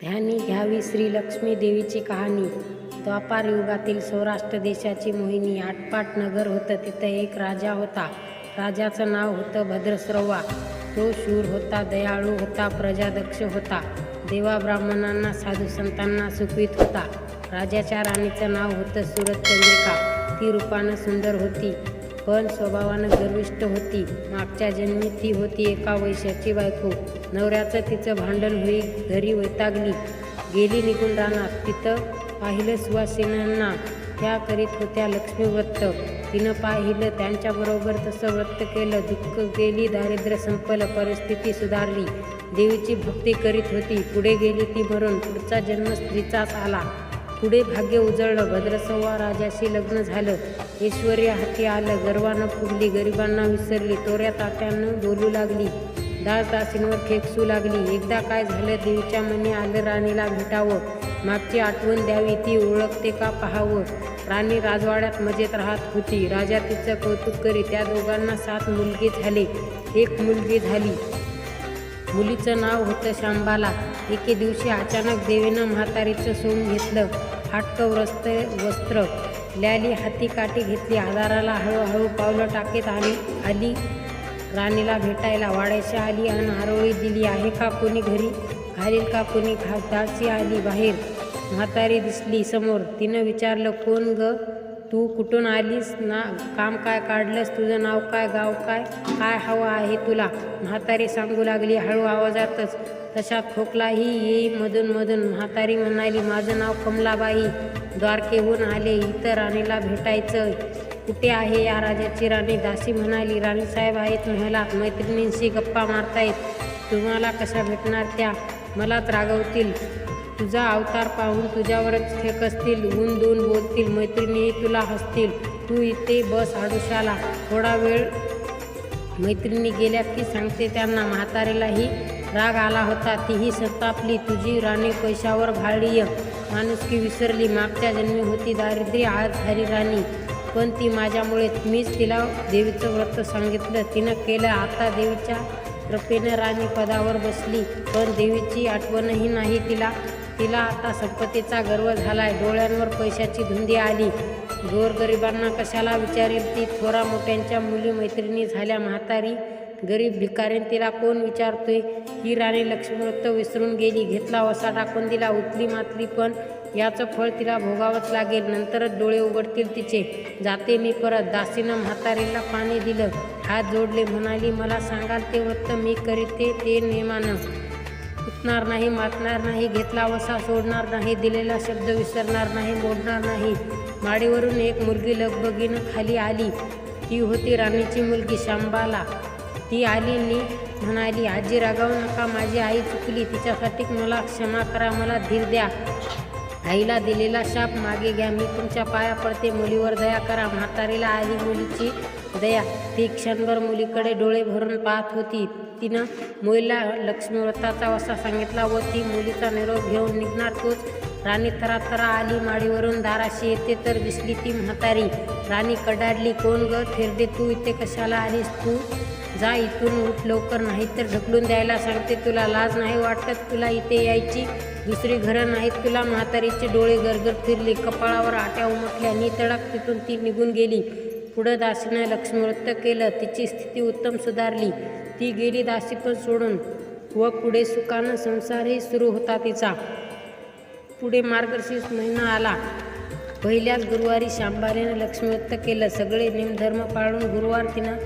ध्यानी घ्यावी श्री लक्ष्मी देवीची कहाणी. द्वापार युगातील सौराष्ट्र देशाची मोहिनी. आटपाट नगर होतं. तिथं एक राजा होता. राजाचं नाव होतं भद्रश्रवा. तो शूर होता, दयाळू होता, प्रजादक्ष होता. देवा ब्राह्मणांना, साधू संतांना सुखवीत होता. राजाच्या राणीचं नाव होतं सूरजचंद्रिका. ती रूपानं सुंदर होती, पण स्वभावानं गर्विष्ठ होती. मागच्या जन्मी ती होती एका वैश्याची बायको. नवऱ्याचं तिचं भांडण होई घरी वैतागली, गेली निघून रानात. तिथं पाहिलं सुवासिनींना, त्या करीत होत्या लक्ष्मी व्रत. तिनं पाहिलं, त्यांच्याबरोबर तसं व्रत केलं. दुःख गेली, दारिद्र्य संपलं, परिस्थिती सुधारली. देवीची भक्ती करीत होती. पुढे गेली ती मरून. पुढचा जन्म स्त्रीचाच आला. पुढे भाग्य उजळलं. भद्रश्रवा राजाशी लग्न झालं. ऐश्वर्य हाती आलं. गर्वानं फुगली, गरिबांना विसरली. तोऱ्या ताट्यानं बोलू लागली, दासदासींवर खेकसू लागली. एकदा काय झालं, देवीच्या मनी आलं राणीला भेटावं, मागची आठवण द्यावी, ती ओळखते का पाहावं. राणी राजवाड्यात मजेत राहत होती. राजा तिचं कौतुक करी. त्या दोघांना 7 मुलगे झाले, 1 मुलगी झाली. मुलीचं नाव होतं शांबाला. एके दिवशी अचानक देवीनं म्हातारीचं सोंग घेतलं. फाटकं वस्त्र, ल्याली हाती काठी घेतली. आधाराला हळूहळू पावलं टाकीत आली राणीला भेटायला. वाड्याशी आली अन आरोळी दिली. आहे का कोणी घरी, घालील का कोणी घास. दासी आली बाहेर. म्हातारी दिसली समोर. तिनं विचारलं, कोण ग तू, कुठून आलीस, ना काम काय काढलंस, तुझं नाव काय, गाव काय, काय हवं आहे तुला. म्हातारी सांगू लागली हळू आवाजातच. तशात खोकलाही येई मधून मधून. म्हातारी म्हणाली, माझं नाव कमलाबाई, द्वारकेहून आले, इथं राणीला भेटायचं. कुठे आहे या राजाची राणी. दासी म्हणाली, राणीसाहेब आहेत महलात, मैत्रिणींशी गप्पा मारतायत. तुम्हाला कशा भेटणार, त्या मलाच रागवतील. तुझा अवतार पाहून तुझ्यावरच फेकसतील, ऊन दून बोलतील, मैत्रिणीही तुला हसतील. तू इथे बस आडुशाला. थोडा वेळ मैत्रिणी गेल्या की सांगते त्यांना. म्हातारीलाही राग आला होता. तीही संतापली. तुझी राणी पैशावर भाळलीय, माणुसकी विसरली. मागच्या जन्मी होती दारिद्र्य, आज झाली राणी. पण ती माझ्यामुळे. मीच तिला देवीचं व्रत सांगितलं, तिनं केलं. आता देवीच्या कृपेनं राणी पदावर बसली. पण देवीची आठवणही नाही तिला. तिला आता संपत्तीचा गर्व झालाय. डोळ्यांवर पैशाची धुंदी आली. गोरगरिबांना कशाला विचारेल ती. थोरा मोठ्यांच्या मुली मैत्रिणी झाल्या. म्हातारी गरीब भिकारीन तिला कोण विचारतोय. ही राणी लक्ष्मीव्रत विसरून गेली. घेतला वसा टाकून दिला. उतली मातली, पण याचं फळ तिला भोगावंच लागेल. नंतरच डोळे उघडतील तिचे. जाते मी परत. दासीनं म्हातारीला पाणी दिलं, हात जोडले. म्हणाली, मला सांगाल ते व्रत मी करीते ते नेमानं. उठणार नाही, मातणार नाही, घेतला वसा सोडणार नाही, दिलेला शब्द विसरणार नाही, मोडणार नाही. माडीवरून एक मुलगी लगबगीनं खाली आली. ती होती राणीची मुलगी शांबाला. ती आली नी म्हणाली, आजी रागावू नका, माझी आई चुकली, तिच्यासाठी मला क्षमा करा, मला धीर द्या. आईला दिलेला शाप मागे घ्या, मी तुमच्या पाया पडते, मुलीवर दया करा. म्हातारीला आली मुलीची दया. ती क्षणभर मुलीकडे डोळे भरून पाहत होती. तिनं मुलीला लक्ष्मीव्रताचा वसा सांगितला व ती मुलीचा निरोप घेऊन निघणार. तोच राणी थराथरा आली माडीवरून. दाराशी येते तर दिसली ती म्हातारी. राणी कडाडली, कोण ग थेरडे, तू इथे कशाला आलीस. तू जा इथून, उठ लवकर, नाहीतर ढकलून द्यायला सांगते तुला. लाज नाही वाटत तुला इथे यायची, दुसरी घरं नाहीत तुला. म्हातारीचे डोळे गरगर फिरले, कपाळावर आट्या उमटल्या. नितळक तिथून ती निघून गेली. पुढं दासीनं लक्ष्मीव्रत केलं. तिची स्थिती उत्तम सुधारली. ती गेली दासी पण सोडून, व पुढे सुखानं संसारही सुरू होता तिचा. पुढे मार्गशीर्ष महिना आला. पहिल्याच गुरुवारी शांबारीनं लक्ष्मीव्रत केलं. सगळे नियमधर्म पाळून गुरुवार तिनं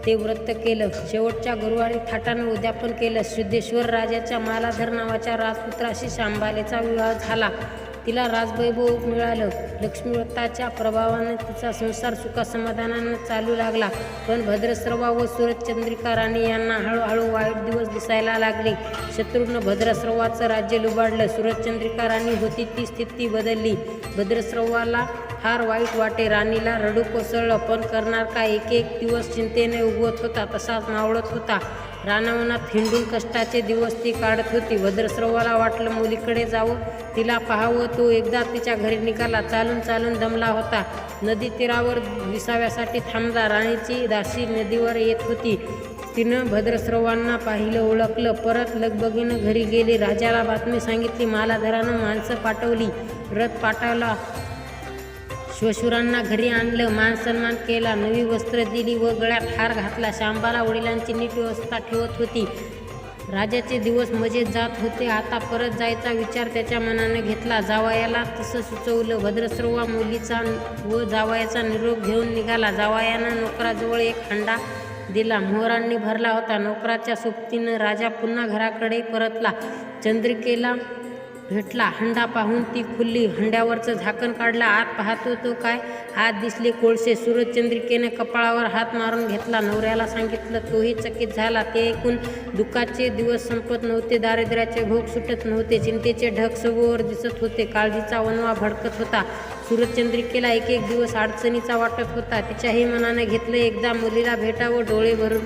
ते व्रत केलं. शेवटच्या गुरुवारी थाटानं उद्यापन केलं. सिद्धेश्वर राजाच्या मालाधर नावाच्या राजपुत्राशी शांबालेचा विवाह झाला. तिला राजवैभव मिळालं. लक्ष्मीव्रताच्या प्रभावानं तिचा संसार सुखासमाधानानं चालू लागला. पण भद्रश्रवा व सूरजचंद्रिका राणी यांना हळूहळू वाईट दिवस दिसायला लागले. शत्रूनं भद्रश्रवाचं राज्य लुबाडलं. सूरजचंद्रिका राणी होती ती स्थिती बदलली. भद्रश्रवाला फार वाईट वाटे. राणीला रडू कोसळलं, पण करणार काय. एक दिवस चिंतेने उगवत होता, तसाच मावळत होता. रानावनात हिंडून कष्टाचे दिवस ती काढत होती. भद्रश्रवाला वाटलं मुलीकडे जावं, तिला पाहावं. तो एकदा तिच्या घरी निघाला. चालून चालून दमला होता. नदी तीरावर विसाव्यासाठी थांबला. राणीची दासी नदीवर येत होती. तिनं भद्रस्रवांना पाहिलं, ओळखलं. परत लगबगीनं घरी गेली. राजाला बातमी सांगितली. मालाधरानं माणसं पाठवली, रथ पाठवला, श्वशुरांना घरी आणलं, मान सन्मान केला, नवी वस्त्र दिली व गळ्यात हार घातला. शांबाला वडिलांची नीट व्यवस्था ठेवत होती. राजाचे दिवस मजेत जात होते. आता परत जायचा विचार त्याच्या मनानं घेतला. जावयाला तसं सुचवलं. भद्रस्रवा मुलीचा व जावयाचा निरोप घेऊन निघाला. जावयानं नोकराजवळ एक हंडा दिला, मोहरांनी भरला होता. नोकराच्या सोबतीनं राजा पुन्हा घराकडे परतला. चंद्रिकेला भेटला. हंडा पाहून ती खुलली. हंड्यावरचं झाकण काढलं. आत पाहतो तो काय, आत दिसले कोळसे. सूरजचंद्रिकेनं कपाळावर हात मारून घेतला. नवऱ्याला सांगितलं. तोही चकित झाला. ते ऐकून दुःखाचे दिवस संपत नव्हते, दारिद्र्याचे भोग सुटत नव्हते, चिंतेचे ढग सभोवर दिसत होते, काळजीचा वणवा भडकत होता. सूरजचंद्रिकेला एक एक दिवस अडचणीचा वाटत होता. तिच्याही मनाने घेतलं, एकदा मुलीला भेटावं, डोळे भरून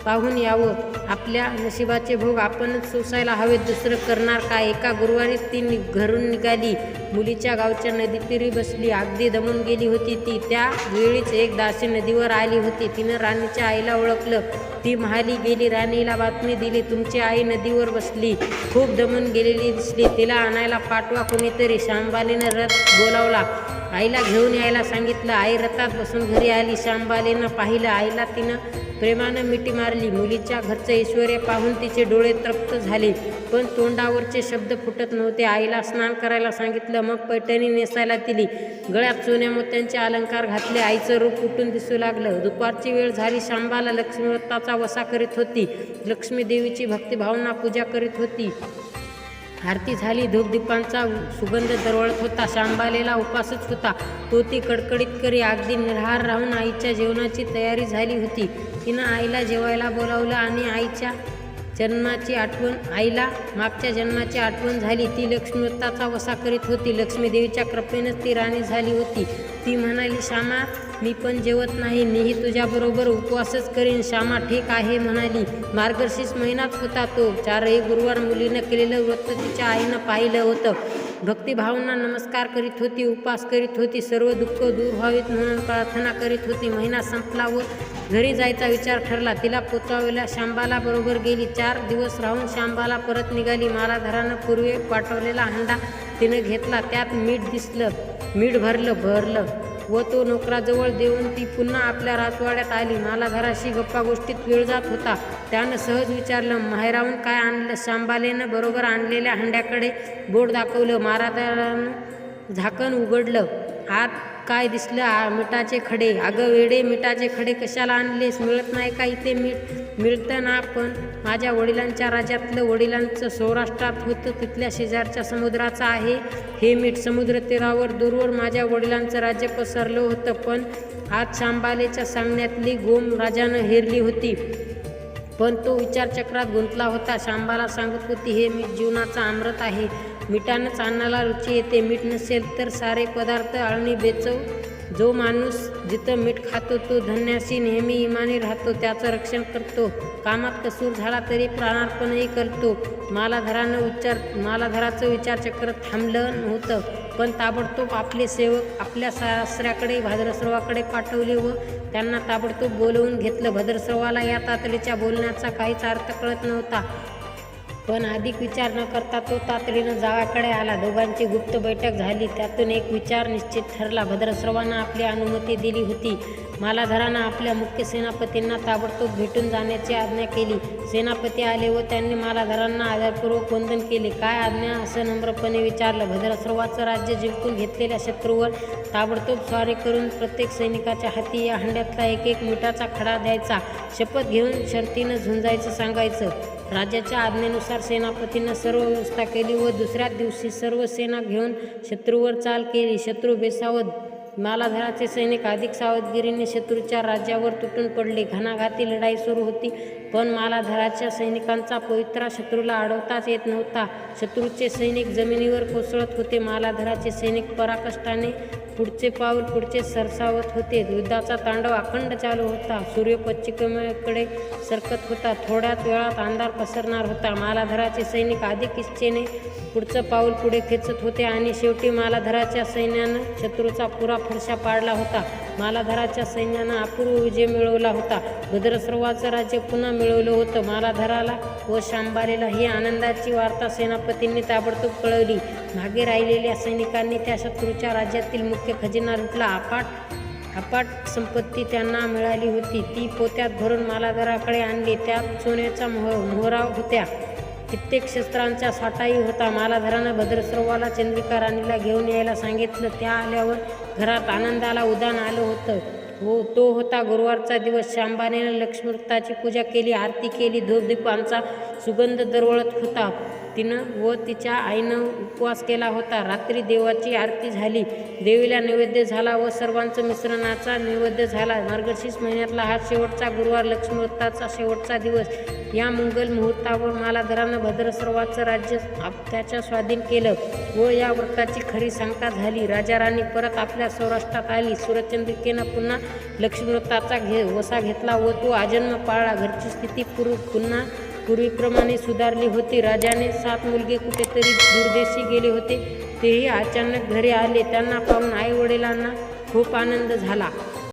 पाहून यावं. आपल्या नशिबाचे भोग आपणच सोसायला हवेत, दुसरं करणार काय. एका गुरुवारी ती घरून निघाली. मुलीच्या गावच्या नदीतीरी बसली. अगदी दमून गेली होती ती. त्या वेळीच एक दासी नदीवर आली होती. तिनं राणीच्या आईला ओळखलं. ती महाली गेली. राणीला बातमी दिली, तुमची आई नदीवर बसली, खूप दमून गेलेली दिसली, तिला आणायला पाठवा कोणीतरी. शांबालीनं रथ बोलावला. आईला घेऊन यायला सांगितलं. आई रथात बसून घरी आली. शांबालीनं पाहिलं. आईला तिनं प्रेमानं मिठी मारली. मुलीच्या घरचं ऐश्वर्य पाहून तिचे डोळे तृप्त झाले, पण तोंडावरचे शब्द फुटत नव्हते. आईला स्नान करायला सांगितलं. मग पैठणी नेसायला दिली. गळ्यात सोन्या मोत्यांचे अलंकार घातले. आईचं रूप उठून दिसू लागलं. दुपारची वेळ झाली. शांबाला लक्ष्मीव्रताचा वसा करीत होती. लक्ष्मी देवीची भक्तिभावना पूजा करीत होती. आरती झाली. धूपदीपांचा सुगंध दरवळत होता. शांबालेला उपासच होता. तो ती कडकडीत करी. अगदी निराहार राहून आईच्या जेवणाची तयारी झाली होती. तिनं आईला जेवायला बोलावलं आणि आईला मागच्या जन्माची आठवण झाली. ती लक्ष्मीव्रताचा वसा करीत होती. लक्ष्मीदेवीच्या कृपेनंच ती राणी झाली होती. ती म्हणाली, श्यामा, मी पण जेवत नाही, मीही तुझ्याबरोबर उपवासच करीन. श्यामा ठीक आहे म्हणाली. मार्गशीर्ष महिनाच होता तो. 4ही गुरुवार मुलीनं केलेलं व्रत तिच्या आईनं पाहिलं होतं. भक्तिभावना नमस्कार करीत होती, उपास करीत होती, सर्व दुःख दूर व्हावीत म्हणून प्रार्थना करीत होती. महिना संपला व घरी जायचा विचार ठरला. तिला पोचावल्या. शांबाला बरोबर गेली. 4 दिवस राहून शांबाला परत निघाली. मालाधरानं पूर्वी पाठवलेला हंडा तिनं घेतला. त्यात मीठ भरलं व तो नोकराजवळ देऊन ती पुन्हा आपल्या राजवाड्यात आली. मालाधराशी गप्पा गोष्टीत वेळ जात होता. त्यानं सहज विचारलं, माहेराहून काय आणलं? शांबालेनं बरोबर आणलेल्या हंड्याकडे बोट दाखवलं. मालाधरानं झाकण उघडलं. आत काय दिसलं? मिठाचे खडे. अगं वेडे, मिठाचे खडे कशाला आणलेस? मिळत नाही का इथे मीठ? मिळतं ना, पण माझ्या वडिलांच्या राज्यातलं. वडिलांचं सौराष्ट्रात होतं, तिथल्या शेजारच्या समुद्राचं आहे हे मीठ. समुद्र तीरावर दूरवर माझ्या वडिलांचं राज्य पसरलं होतं, पण आज शांबालेच्या सांगण्यातली गोम राजानं हेरली होती. पण तो विचारचक्रात गुंतला होता. शांबाला सांगत होती, हे मीठ जीवनाचं अमृत आहे. मिठानंच अन्नाला रुची येते. मीठ नसेल तर सारे पदार्थ आळणी बेचव. जो माणूस जिथं मीठ खातो तो धन्याशी नेहमी इमानी राहतो, त्याचं रक्षण करतो, कामात कसूर झाला तरी प्राणार्पणही करतो. मालाधराचं विचारचक्र थांबलं नव्हतं, पण ताबडतोब आपले सेवक आपल्या सासऱ्याकडे भद्रस्रवाकडे पाठवले व त्यांना ताबडतोब बोलवून घेतलं. भद्रस्रवाला या तातडीच्या बोलण्याचा काहीच अर्थ कळत नव्हता, पण अधिक विचार न करता तो तातडीनं जावाकडे आला. दोघांची गुप्त बैठक झाली. त्यातून एक विचार निश्चित ठरला. भद्रस्रवानं आपली अनुमती दिली होती. मालाधरानं आपल्या मुख्य सेनापतींना ताबडतोब भेटून जाण्याची आज्ञा केली. सेनापती आले व त्यांनी मालाधरांना आदरपूर्वक वंदन केले. काय आज्ञा? असं नम्रपणे विचारलं. भद्रस्रवाचं राज्य जिंकून घेतलेल्या शत्रूवर ताबडतोब स्वारी करून प्रत्येक सैनिकाच्या हाती या हंड्यातला एक मिठाचा खडा द्यायचा. शपथ घेऊन शर्तीनं झुंजायचं सांगायचं. राजाच्या आज्ञेनुसार सेनापतीनं सर्व व्यवस्था केली व दुसऱ्याच दिवशी सर्व सेना घेऊन शत्रूवर चाल केली. शत्रू बेसावध. मालाधराचे सैनिक अधिक सावधगिरीने शत्रूच्या राज्यावर तुटून पडले. घणाघाती लढाई सुरू होती. पण मालाधराच्या सैनिकांचा पवित्रा शत्रूला अडवताच येत नव्हता. शत्रूचे सैनिक जमिनीवर कोसळत होते. मालाधराचे सैनिक पराकाष्ठाने पुढचे पाऊल पुढचे सरसावत होते. युद्धाचा तांडव अखंड चालू होता. सूर्य पश्चिमेकडे सरकत होता. थोड्याच वेळात अंधार पसरणार होता. मालाधराचे सैनिक अधिक इच्छेने पुढचं पाऊल पुढे खेचत होते आणि शेवटी मालाधराच्या सैन्यानं शत्रूचा पुरा फडशा पाडला होता. मालाधराच्या सैन्यानं अपूर्व विजय मिळवला होता. भद्रस्रवाचं राज्य पुन्हा मिळवलं होतं. मालाधराला व शांबालेला ही आनंदाची वार्ता सेनापतींनी ताबडतोब कळवली. मागे राहिलेल्या सैनिकांनी त्या शत्रूच्या राज्यातील मुख्य खजिना लुटला. अफाट संपत्ती त्यांना मिळाली होती. ती पोत्यात भरून मालाधराकडे आणली. त्यात सोन्याच्या मोहरा होत्या. कित्येक शस्त्रांचा साठाही होता. मालाधरानं भद्रस्रवाला चंद्रिका राणीला घेऊन यायला सांगितलं. त्या आल्यावर घरात आनंदाला उधाण आलं होतं. तो होता गुरुवारचा दिवस. शांबानेनं लक्ष्मीवृत्ताची पूजा केली, आरती केली. धूपदीपांचा सुगंध दरवळत होता. तिनं व तिच्या आईनं उपवास केला होता. रात्री देवाची आरती झाली. देवीला नैवेद्य झाला व सर्वांचं मिश्रणाचा नैवेद्य झाला. मार्गशीर्ष महिन्यातला हा शेवटचा गुरुवार, लक्ष्मीवृत्ताचा शेवटचा दिवस. या मंगल मुहूर्तावर मालाधरानं भद्रस्रवाचं राज्य त्याच्या स्वाधीन केलं व या व्रताची खरी सांगता झाली. राजा राणी परत आपल्या सौराष्ट्रात आली. सूर्यचंद्रिकेनं पुन्हा लक्ष्मीवृत्ताचा वसा घेतला व तो आजन्म पाळला. घरची स्थिती पुन्हा पूर्वीप्रमाणे सुधारली होती. राजाने 7 मुलगे कुठेतरी दूरदेशी गेले होते. तेही अचानक घरी आले. त्यांना पाहून आई वडिलांना खूप आनंद झाला.